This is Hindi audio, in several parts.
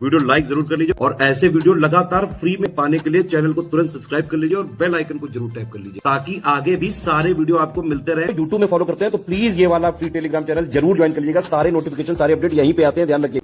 वीडियो लाइक जरूर कर लीजिए और ऐसे वीडियो लगातार फ्री में पाने के लिए चैनल को तुरंत सब्सक्राइब कर लीजिए और बेल आइकन को जरूर टैप कर लीजिए ताकि आगे भी सारे वीडियो आपको मिलते रहे। यूट्यूब में फॉलो करते हैं तो प्लीज ये वाला फ्री टेलीग्राम चैनल जरूर ज्वाइन कर लीजिएगा। सारे नोटिफिकेशन सारे अपडेट यहीं पे आते हैं, ध्यान रखिए।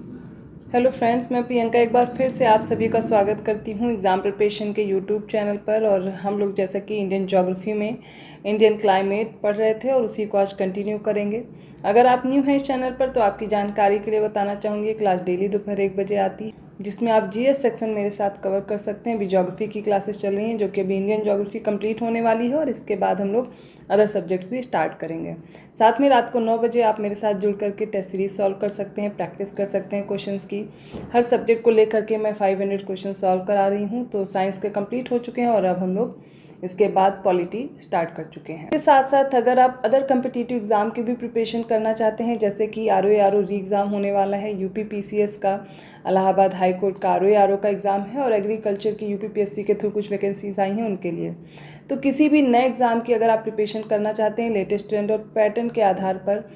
हेलो फ्रेंड्स, मैं प्रियंका एक बार फिर से आप सभी का स्वागत करती हूं एग्ज़ाम प्रिपरेशन के यूट्यूब चैनल पर। और हम लोग जैसा कि इंडियन ज्योग्राफी में इंडियन क्लाइमेट पढ़ रहे थे और उसी को आज कंटिन्यू करेंगे। अगर आप न्यू हैं इस चैनल पर तो आपकी जानकारी के लिए बताना चाहूँगी, क्लास डेली दोपहर 1 बजे आती है जिसमें आप जीएस सेक्शन मेरे साथ कवर कर सकते हैं। अभी ज्योग्राफी की क्लासेस चल रही हैं जो कि अभी इंडियन ज्योग्राफी कंप्लीट होने वाली है और इसके बाद हम लोग अदर सब्जेक्ट्स भी स्टार्ट करेंगे। साथ में रात को 9 बजे आप मेरे साथ जुड़ करके टेस्ट सीरीज सॉल्व कर सकते हैं, प्रैक्टिस कर सकते हैं क्वेश्चंस की। हर सब्जेक्ट को लेकर के मैं 5 मिनट क्वेश्चन सॉल्व करा रही हूँ। तो साइंस के कंप्लीट हो चुके हैं और अब हम लोग इसके बाद पॉलिटी स्टार्ट कर चुके हैं। इसके साथ साथ अगर आप अदर कम्पिटिटिव एग्ज़ाम की भी प्रिपरेशन करना चाहते हैं, जैसे कि आरओ री एग्ज़ाम होने वाला है, यूपी पीसीएस का, इलाहाबाद हाई कोर्ट का आरओ का एग्ज़ाम है और एग्रीकल्चर की यूपीपीएससी के थ्रू कुछ वैकेंसीज आई हैं उनके लिए। तो किसी भी नए एग्ज़ाम की अगर आप प्रिपरेशन करना चाहते हैं लेटेस्ट ट्रेंड और पैटर्न के आधार पर,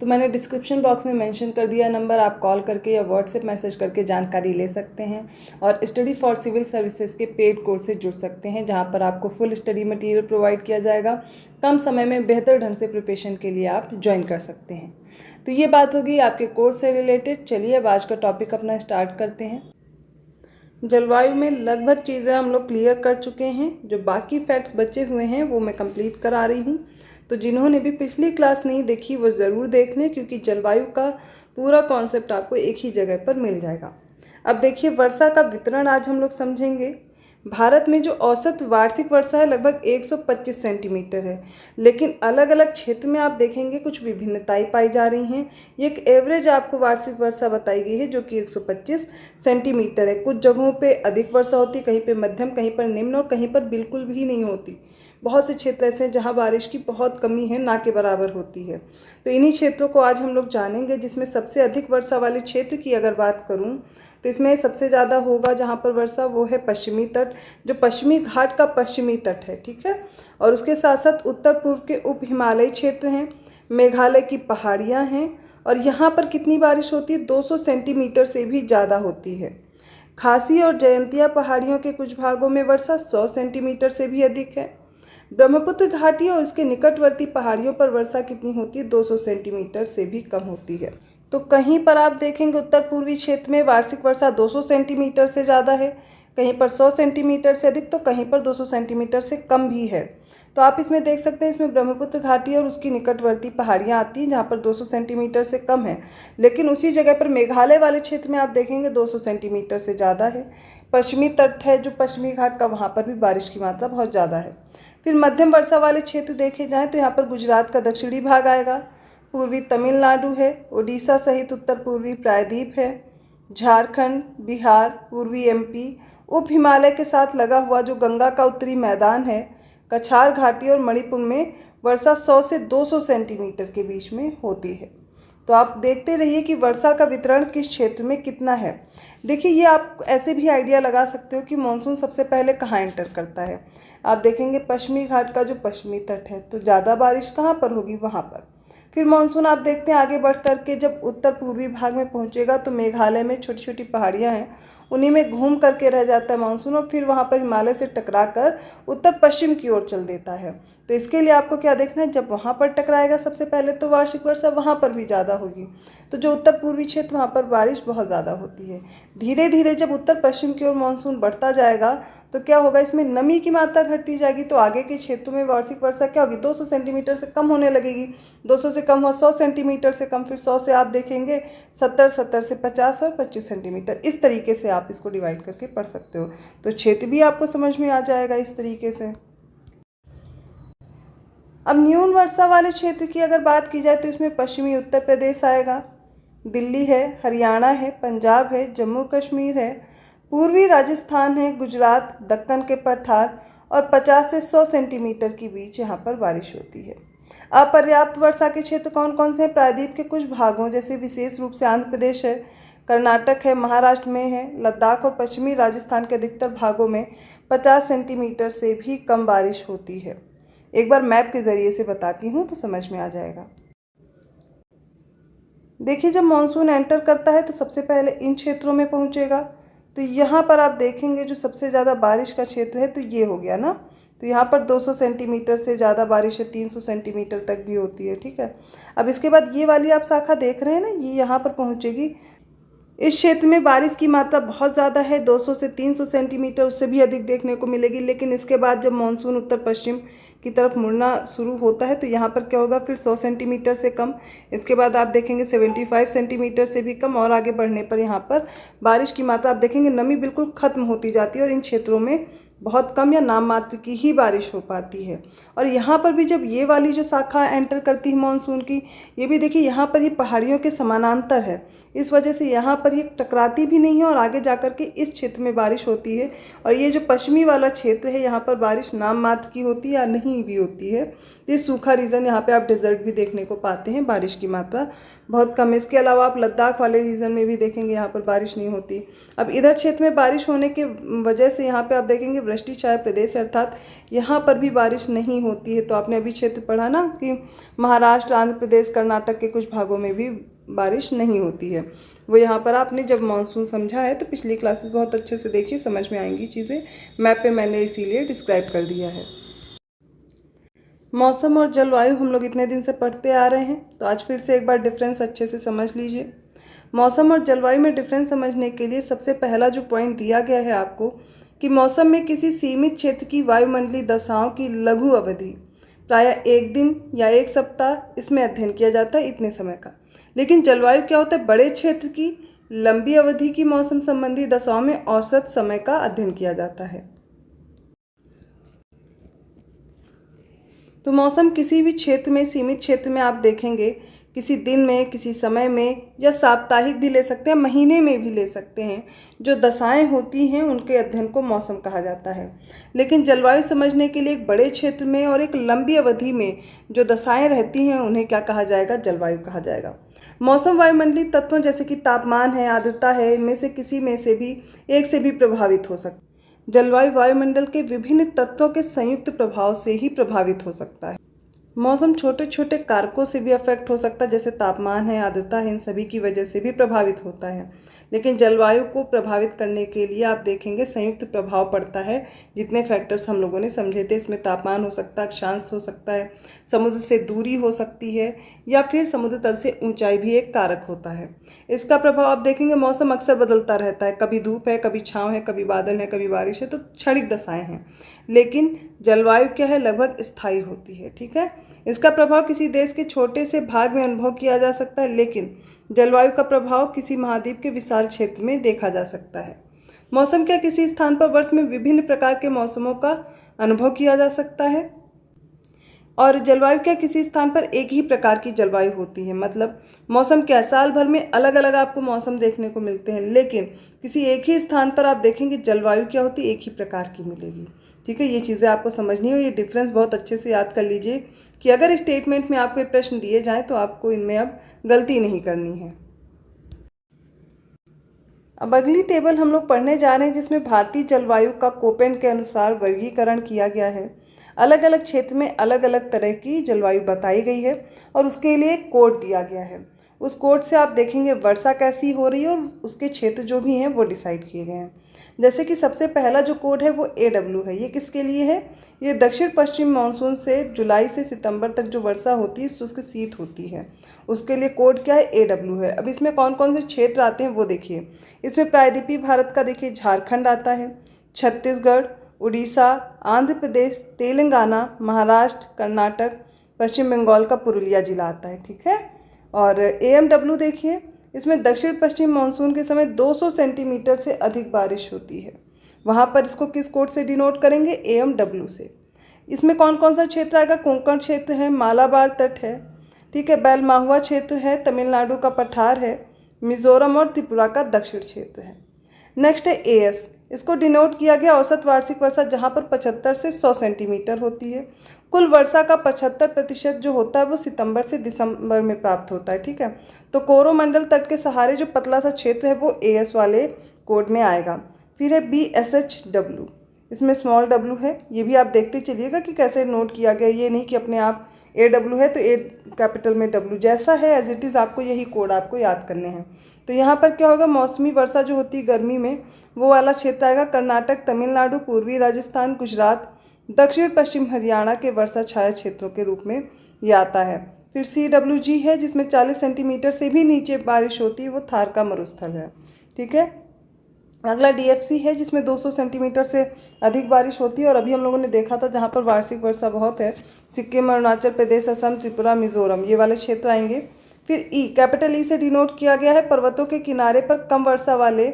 तो मैंने डिस्क्रिप्शन बॉक्स में मेंशन कर दिया नंबर, आप कॉल करके या व्हाट्सएप मैसेज करके जानकारी ले सकते हैं। और स्टडी फॉर सिविल सर्विसेज के पेड कोर्स से जुड़ सकते हैं जहां पर आपको फुल स्टडी मटेरियल प्रोवाइड किया जाएगा। कम समय में बेहतर ढंग से प्रिपरेशन के लिए आप ज्वाइन कर सकते हैं। तो ये बात होगी आपके कोर्स से रिलेटेड। चलिए अब आज का टॉपिक अपना स्टार्ट करते हैं। जलवायु में लगभग चीज़ें हम लोग क्लियर कर चुके हैं, जो बाकी फैक्ट्स बचे हुए हैं वो मैं कंप्लीट करा रही हूँ। तो जिन्होंने भी पिछली क्लास नहीं देखी वो ज़रूर देख लें, क्योंकि जलवायु का पूरा कॉन्सेप्ट आपको एक ही जगह पर मिल जाएगा। अब देखिए, वर्षा का वितरण आज हम लोग समझेंगे। भारत में जो औसत वार्षिक वर्षा है लगभग 125 सेंटीमीटर है, लेकिन अलग अलग क्षेत्र में आप देखेंगे कुछ विभिन्नताएं पाई जा रही हैं। ये एक एवरेज आपको वार्षिक वर्षा बताई गई है जो कि 125 सेंटीमीटर है। कुछ जगहों पे अधिक वर्षा होती, कहीं पे मध्यम, कहीं पर निम्न और कहीं पर बिल्कुल भी नहीं होती। बहुत से क्षेत्र ऐसे हैं जहाँ बारिश की बहुत कमी है, ना के बराबर होती है। तो इन्हीं क्षेत्रों को आज हम लोग जानेंगे, जिसमें सबसे अधिक वर्षा वाले क्षेत्र की अगर बात करूँ तो इसमें सबसे ज़्यादा होगा जहाँ पर वर्षा, वो है पश्चिमी तट, जो पश्चिमी घाट का पश्चिमी तट है, ठीक है। और उसके साथ साथ उत्तर पूर्व के उप हिमालयी क्षेत्र हैं, मेघालय की पहाड़ियाँ हैं और यहाँ पर कितनी बारिश होती है, 200 सेंटीमीटर से भी ज़्यादा होती है। खासी और जयंतिया पहाड़ियों के कुछ भागों में वर्षा 100 सेंटीमीटर से भी अधिक है। ब्रह्मपुत्र घाटी और इसके निकटवर्ती पहाड़ियों पर वर्षा कितनी होती है, 200 सेंटीमीटर से भी कम होती है। तो कहीं पर आप देखेंगे उत्तर पूर्वी क्षेत्र में वार्षिक वर्षा 200 सेंटीमीटर से ज़्यादा है, कहीं पर 100 सेंटीमीटर से अधिक, तो कहीं पर 200 सेंटीमीटर से कम भी है। तो आप इसमें देख सकते हैं, इसमें ब्रह्मपुत्र घाटी और उसकी निकटवर्ती पहाड़ियाँ आती हैं जहाँ पर 200 सेंटीमीटर से कम है। लेकिन उसी जगह पर मेघालय वाले क्षेत्र में आप देखेंगे 200 सेंटीमीटर से ज़्यादा है। पश्चिमी तट है जो पश्चिमी घाट का, वहाँ पर भी बारिश की मात्रा बहुत ज़्यादा है। फिर मध्यम वर्षा वाले क्षेत्र देखे जाएँ तो यहाँ पर गुजरात का दक्षिणी भाग आएगा, पूर्वी तमिलनाडु है, उड़ीसा सहित उत्तर पूर्वी प्रायद्वीप है, झारखंड, बिहार, पूर्वी एमपी, उप हिमालय के साथ लगा हुआ जो गंगा का उत्तरी मैदान है, कछार घाटी और मणिपुर में वर्षा 100 से 200 सेंटीमीटर के बीच में होती है। तो आप देखते रहिए कि वर्षा का वितरण किस क्षेत्र में कितना है। देखिए, ये आप ऐसे भी आइडिया लगा सकते हो कि मानसून सबसे पहले कहाँ एंटर करता है। आप देखेंगे पश्चिमी घाट का जो पश्चिमी तट है, तो ज़्यादा बारिश कहाँ पर होगी, वहाँ पर। फिर मानसून आप देखते हैं आगे बढ़ करके जब उत्तर पूर्वी भाग में पहुँचेगा तो मेघालय में छोटी छोटी पहाड़ियाँ हैं, उन्हीं में घूम करके रह जाता है मानसून और फिर वहाँ पर हिमालय से टकरा कर उत्तर पश्चिम की ओर चल देता है। तो इसके लिए आपको क्या देखना है, जब वहाँ पर टकराएगा सबसे पहले तो वार्षिक वर्षा वहाँ पर भी ज़्यादा होगी। तो जो उत्तर पूर्वी क्षेत्र वहाँ पर बारिश बहुत ज़्यादा होती है। धीरे धीरे जब उत्तर पश्चिम की ओर मानसून बढ़ता जाएगा तो क्या होगा, इसमें नमी की मात्रा घटती जाएगी। तो आगे के क्षेत्रों में वार्षिक वर्षा क्या होगी, 200 सेंटीमीटर से कम होने लगेगी। 200 से कम हुआ 100 सेंटीमीटर से कम, फिर 100 से आप देखेंगे 70, 70 से 50 और 25 सेंटीमीटर। इस तरीके से आप इसको डिवाइड करके पढ़ सकते हो। तो क्षेत्र भी आपको समझ में आ जाएगा इस तरीके से। अब न्यून वर्षा वाले क्षेत्र की अगर बात की जाए तो इसमें पश्चिमी उत्तर प्रदेश आएगा, दिल्ली है, हरियाणा है, पंजाब है, जम्मू कश्मीर है, पूर्वी राजस्थान है, गुजरात, दक्कन के पठार और 50 से 100 सेंटीमीटर के बीच यहाँ पर बारिश होती है। अपर्याप्त वर्षा के क्षेत्र कौन कौन से हैं, प्रायद्वीप के कुछ भागों जैसे विशेष रूप से आंध्र प्रदेश है, कर्नाटक है, महाराष्ट्र में है, लद्दाख और पश्चिमी राजस्थान के अधिकतर भागों में 50 सेंटीमीटर से भी कम बारिश होती है। एक बार मैप के ज़रिए से बताती हूँ तो समझ में आ जाएगा। देखिए जब मानसून एंटर करता है तो सबसे पहले इन क्षेत्रों में पहुंचेगा। तो यहाँ पर आप देखेंगे जो सबसे ज़्यादा बारिश का क्षेत्र है तो ये हो गया ना। तो यहाँ पर 200 सेंटीमीटर से ज़्यादा बारिश है, 300 सेंटीमीटर तक भी होती है, ठीक है। अब इसके बाद ये वाली आप शाखा देख रहे हैं ना, ये यहाँ पर पहुँचेगी। इस क्षेत्र में बारिश की मात्रा बहुत ज़्यादा है, 200 से 300 सेंटीमीटर, उससे भी अधिक देखने को मिलेगी। लेकिन इसके बाद जब मानसून उत्तर पश्चिम की तरफ मुड़ना शुरू होता है तो यहाँ पर क्या होगा, फिर 100 सेंटीमीटर से कम। इसके बाद आप देखेंगे 75 सेंटीमीटर से भी कम, और आगे बढ़ने पर यहाँ पर बारिश की मात्रा आप देखेंगे नमी बिल्कुल ख़त्म होती जाती है और इन क्षेत्रों में बहुत कम या नाम मात्र की ही बारिश हो पाती है। और यहाँ पर भी जब ये वाली जो शाखा एंटर करती है मानसून की, ये भी देखिए यहाँ पर ये पहाड़ियों के समानांतर है, इस वजह से यहाँ पर ये टकराती भी नहीं है और आगे जाकर के इस क्षेत्र में बारिश होती है। और ये जो पश्चिमी वाला क्षेत्र है यहाँ पर बारिश नाम मात्र की होती है या नहीं भी होती है। तो ये सूखा रीजन, यहाँ पे आप डेजर्ट भी देखने को पाते हैं, बारिश की मात्रा बहुत कम है। इसके अलावा आप लद्दाख वाले रीजन में भी देखेंगे यहाँ पर बारिश नहीं होती। अब इधर क्षेत्र में बारिश होने की वजह से यहाँ पे आप देखेंगे वृष्टि छाया प्रदेश, अर्थात यहाँ पर भी बारिश नहीं होती है। तो आपने अभी क्षेत्र पढ़ा ना कि महाराष्ट्र, आंध्र प्रदेश, कर्नाटक के कुछ भागों में भी बारिश नहीं होती है। वो यहाँ पर आपने जब मानसून समझा है तो पिछली क्लासेस बहुत अच्छे से देखिए, समझ में आएंगी चीज़ें। मैप पे मैंने इसीलिए डिस्क्राइब कर दिया है। मौसम और जलवायु हम लोग इतने दिन से पढ़ते आ रहे हैं, तो आज फिर से एक बार डिफरेंस अच्छे से समझ लीजिए। मौसम और जलवायु में डिफरेंस समझने के लिए सबसे पहला जो पॉइंट दिया गया है आपको कि मौसम में किसी सीमित क्षेत्र की वायुमंडलीय दशाओं की लघु अवधि, प्रायः एक दिन या एक सप्ताह, इसमें अध्ययन किया जाता है इतने समय का। लेकिन जलवायु क्या होता है, बड़े क्षेत्र की लंबी अवधि की मौसम संबंधी दशाओं में औसत समय का अध्ययन किया जाता है। तो मौसम किसी भी क्षेत्र में, सीमित क्षेत्र में आप देखेंगे किसी दिन में, किसी समय में, या साप्ताहिक भी ले सकते हैं, महीने में भी ले सकते हैं, जो दशाएं होती हैं उनके अध्ययन को मौसम कहा जाता है। लेकिन जलवायु समझने के लिए एक बड़े क्षेत्र में और एक लंबी अवधि में जो दशाएं रहती हैं उन्हें क्या कहा जाएगा, जलवायु कहा जाएगा। मौसम वायुमंडलीय तत्वों जैसे कि तापमान है, आर्द्रता है, इनमें से किसी में से भी एक से भी प्रभावित हो सकता है। जलवायु वायुमंडल के विभिन्न तत्वों के संयुक्त प्रभाव से ही प्रभावित हो सकता है। मौसम छोटे छोटे कारकों से भी अफेक्ट हो सकता है, जैसे तापमान है, आर्द्रता है, इन सभी की वजह से भी प्रभावित होता है। लेकिन जलवायु को प्रभावित करने के लिए आप देखेंगे संयुक्त प्रभाव पड़ता है। जितने फैक्टर्स हम लोगों ने समझे थे, इसमें तापमान हो सकता है, अक्षांश हो सकता है, समुद्र से दूरी हो सकती है, या फिर समुद्र तल से ऊंचाई भी एक कारक होता है। इसका प्रभाव आप देखेंगे, मौसम अक्सर बदलता रहता है, कभी धूप है, कभी छाँव है, कभी बादल है, कभी बारिश है, तो क्षणिक दशाएं हैं। लेकिन जलवायु क्या है, लगभग स्थायी होती है, ठीक है। इसका प्रभाव किसी देश के छोटे से भाग में अनुभव किया जा सकता है, लेकिन जलवायु का प्रभाव किसी महाद्वीप के विशाल क्षेत्र में देखा जा सकता है। मौसम क्या किसी स्थान पर वर्ष में विभिन्न प्रकार के मौसमों का अनुभव किया जा सकता है, और जलवायु क्या किसी स्थान पर एक ही प्रकार की जलवायु होती है। मतलब मौसम क्या साल भर में अलग अलग आपको मौसम देखने को मिलते हैं, लेकिन किसी एक ही स्थान पर आप देखेंगे जलवायु क्या होती है, एक ही प्रकार की मिलेगी, ठीक है। ये चीज़ें आपको समझनी हो, ये डिफरेंस बहुत अच्छे से याद कर लीजिए कि अगर स्टेटमेंट में आपको प्रश्न दिए जाएं तो आपको इनमें अब गलती नहीं करनी है। अब अगली टेबल हम लोग पढ़ने जा रहे हैं, जिसमें भारतीय जलवायु का कोपेन के अनुसार वर्गीकरण किया गया है। अलग अलग क्षेत्र में अलग अलग तरह की जलवायु बताई गई है और उसके लिए एक कोड दिया गया है। उस कोड से आप देखेंगे वर्षा कैसी हो रही है और उसके क्षेत्र जो भी हैं वो डिसाइड किए गए हैं। जैसे कि सबसे पहला जो कोड है वो AW है। ये किसके लिए है, ये दक्षिण पश्चिम मानसून से जुलाई से सितंबर तक जो वर्षा होती है, शुष्क शीत होती है, उसके लिए कोड क्या है, AW है। अब इसमें कौन कौन से क्षेत्र आते हैं वो देखिए। इसमें प्रायद्वीपीय भारत का देखिए झारखंड आता है, छत्तीसगढ़, उड़ीसा, आंध्र प्रदेश, तेलंगाना, महाराष्ट्र, कर्नाटक, पश्चिम बंगाल का पुरुलिया जिला आता है, ठीक है। और AMW देखिए, इसमें दक्षिण पश्चिम मानसून के समय 200 सेंटीमीटर से अधिक बारिश होती है। वहाँ पर इसको किस कोड से डिनोट करेंगे, AMW से। इसमें कौन कौन सा क्षेत्र आएगा, कोंकण क्षेत्र है, मालाबार तट है, ठीक है, बैलमाहुआ क्षेत्र है, तमिलनाडु का पठार है, मिजोरम और त्रिपुरा का दक्षिण क्षेत्र है। नेक्स्ट है AS, इसको डिनोट किया गया औसत वार्षिक वर्षा, जहाँ पर 75 से 100 सेंटीमीटर होती है। कुल वर्षा का 75% जो होता है वो सितंबर से दिसंबर में प्राप्त होता है, ठीक है। तो कोरोमंडल तट के सहारे जो पतला सा क्षेत्र है वो AS वाले कोड में आएगा। फिर है BSHW, इसमें स्मॉल w है। ये भी आप देखते चलिएगा कि कैसे नोट किया गया, ये नहीं कि अपने आप AW है तो A कैपिटल में W, जैसा है एज इट इज़ आपको यही कोड आपको याद करने हैं। तो यहाँ पर क्या होगा, मौसमी वर्षा जो होती है गर्मी में वो वाला क्षेत्र आएगा कर्नाटक, तमिलनाडु, पूर्वी राजस्थान, गुजरात, दक्षिण पश्चिम हरियाणा के वर्षा छाया क्षेत्रों के रूप में ये आता है। फिर CWG है जिसमें 40 सेंटीमीटर से भी नीचे बारिश होती है, वो थार का मरुस्थल है। ठीक है, अगला DFC है जिसमें 200 सेंटीमीटर से अधिक बारिश होती है और अभी हम लोगों ने देखा था जहाँ पर वार्षिक वर्षा बहुत है, सिक्किम, अरुणाचल प्रदेश, असम, त्रिपुरा, मिजोरम, ये वाले क्षेत्र आएंगे। फिर E, कैपिटल E से डिनोट किया गया है पर्वतों के किनारे पर कम वर्षा वाले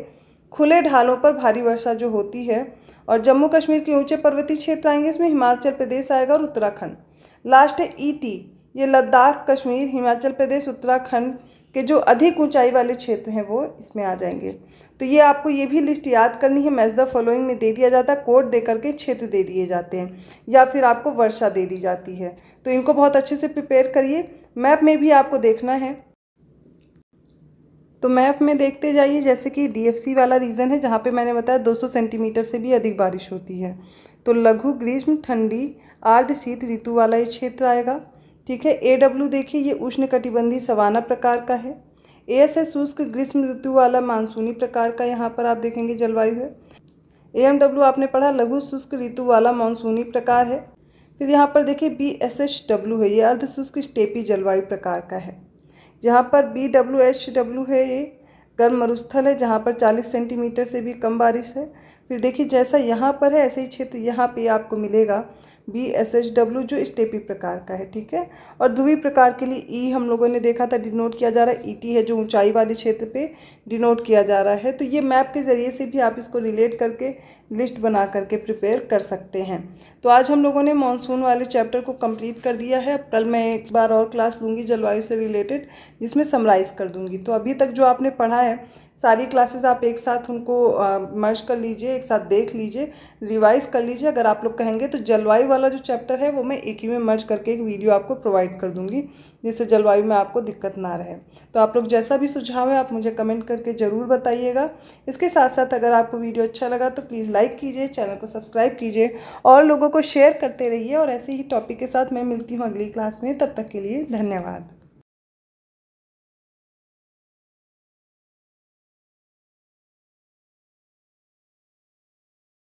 खुले ढालों पर भारी वर्षा जो होती है। और जम्मू कश्मीर के ऊंचे पर्वतीय क्षेत्र आएंगे, इसमें हिमाचल प्रदेश आएगा और उत्तराखंड। लास्ट है ET, ये लद्दाख, कश्मीर, हिमाचल प्रदेश, उत्तराखंड के जो अधिक ऊंचाई वाले क्षेत्र हैं वो इसमें आ जाएंगे। तो ये आपको ये भी लिस्ट याद करनी है। मैच द फॉलोइंग में दे दिया जाता है, कोड दे करके क्षेत्र दे दिए जाते हैं या फिर आपको वर्षा दे दी जाती है। तो इनको बहुत अच्छे से प्रिपेयर करिए। मैप में भी आपको देखना है, तो मैप में देखते जाइए। जैसे कि DFC वाला रीजन है जहाँ पे मैंने बताया 200 सेंटीमीटर से भी अधिक बारिश होती है। तो लघु ग्रीष्म, ठंडी, आर्द्र शीत ऋतु वाला ये क्षेत्र आएगा। ठीक है, AW देखिए ये उष्णकटिबंधीय सवाना प्रकार का है। AS है शुष्क ग्रीष्म ऋतु वाला मानसूनी प्रकार का, यहाँ पर आप देखेंगे जलवायु है। AMW आपने पढ़ा लघु शुष्क ऋतु वाला मानसूनी प्रकार है। फिर यहाँ पर देखिए BSHW है, ये अर्ध शुष्क स्टेपी जलवायु प्रकार का है। जहाँ पर BWHW है ये गर्म मरुस्थल है जहाँ पर 40 सेंटीमीटर से भी कम बारिश है। फिर देखिए जैसा यहाँ पर है ऐसे ही क्षेत्र यहाँ पे आपको मिलेगा BSHW जो स्टेपी प्रकार का है। ठीक है, और ध्रुवीय प्रकार के लिए E हम लोगों ने देखा था डिनोट किया जा रहा है। ET है जो ऊंचाई वाले क्षेत्र पे डिनोट किया जा रहा है। तो ये मैप के ज़रिए से भी आप इसको रिलेट करके लिस्ट बना करके प्रिपेयर कर सकते हैं। तो आज हम लोगों ने मानसून वाले चैप्टर को कंप्लीट कर दिया है। अब कल मैं एक बार और क्लास लूँगी जलवायु से रिलेटेड, जिसमें समराइज़ कर दूँगी। तो अभी तक जो आपने पढ़ा है सारी क्लासेस आप एक साथ उनको मर्ज कर लीजिए, एक साथ देख लीजिए, रिवाइज कर लीजिए। अगर आप लोग कहेंगे तो जलवायु वाला जो चैप्टर है वो मैं एक ही में मर्ज करके एक वीडियो आपको प्रोवाइड कर दूंगी, जिससे जलवायु में आपको दिक्कत ना रहे। तो आप लोग जैसा भी सुझाव है आप मुझे कमेंट करके ज़रूर बताइएगा। इसके साथ साथ अगर आपको वीडियो अच्छा लगा तो प्लीज़ लाइक कीजिए, चैनल को सब्सक्राइब कीजिए और लोगों को शेयर करते रहिए। और ऐसे ही टॉपिक के साथ मैं मिलती हूँ अगली क्लास में। तब तक के लिए धन्यवाद।